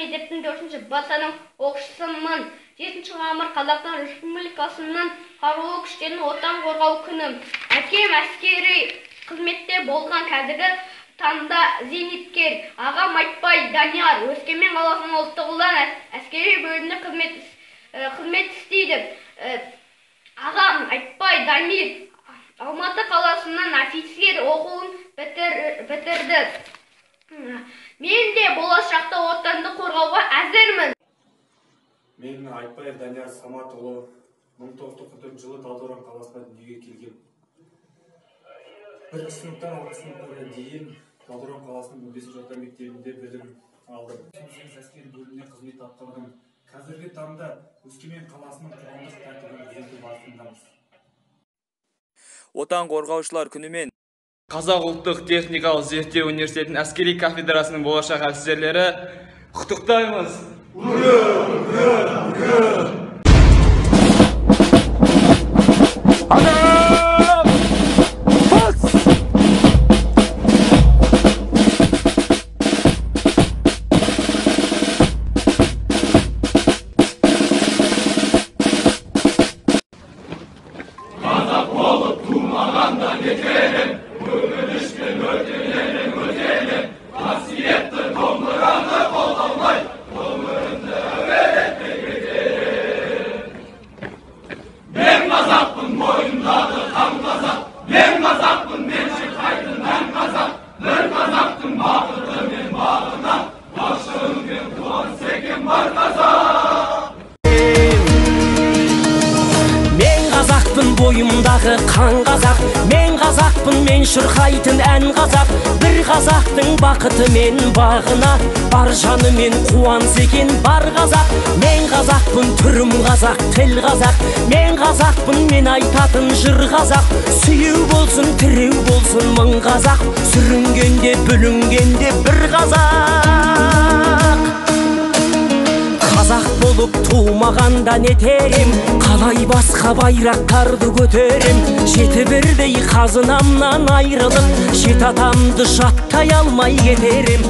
мектептің 4-ші батаның оқушысымын. 7 мамыр Қазақстан Республикасының қарулы күштерінің отан қорғау күні. Әкем әскери қызметте болған, қазіргі таңда зейнеткер. Ағам Айтбай Данияр Өскемен қаласының ұлттық ұлан әскери бөлімінде қызмет істейді. Ағам Айтбай Дамир Алматы қаласынан офицер оқуын бітірді. Мен де болашақта отанды қорғауға әзірмін. Мен Айтбаев Данияр Саматұлы 1994 жылы Талдықорған қаласына дүниеге келген. 1 сыныптан 6 сыныпқа дейін Талдықорған қаласының 15-ші орта мектебінде білім алдым. 18 әскери бөліміне қызмет атқардым. Қазіргі таңда Өскемен қаласының қоғамдық тәртібін түзету барысындамыз. Отан қорғаушылар күнімен Қазақ ұлттық техникалық зерттеу университетінің әскери кафедрасының болашақ офицерлері құттықтаймыз. Қазақ болып тумағанда кетерім, өкінішпен өртенерім, қасиетті домбыраны қолдалмай, өмірімді әуелетпей кетерім. Мен қазақпын, мойындағы қан қазақ, мен қазақпын, мен шырқайтын ән қазақ, бір қазақтың бақыты мен бағына, бақшылықпен қуаныс екен бар қазақ. Бойымдағы қан қазақ, мен қазақпын, мен шырқайтын ән қазақ, бір қазақтың бақыты мен бағына, бар жаны мен қуаныс екен бар қазақ. Мен қазақпын, түрім қазақ, тіл қазақ, мен қазақпын, мен айтатын жыр қазақ, сүйеу болсын, тіреу болсын мың қазақ, сүрінгенде, бүлінгенде бір қазақ. Қазақ болып тумағанда нетерем, қалай басқа байрақтарды көтерем, жеті бірдей қазынамнан айрылып, жеті атамды жаттай алмай кетерем.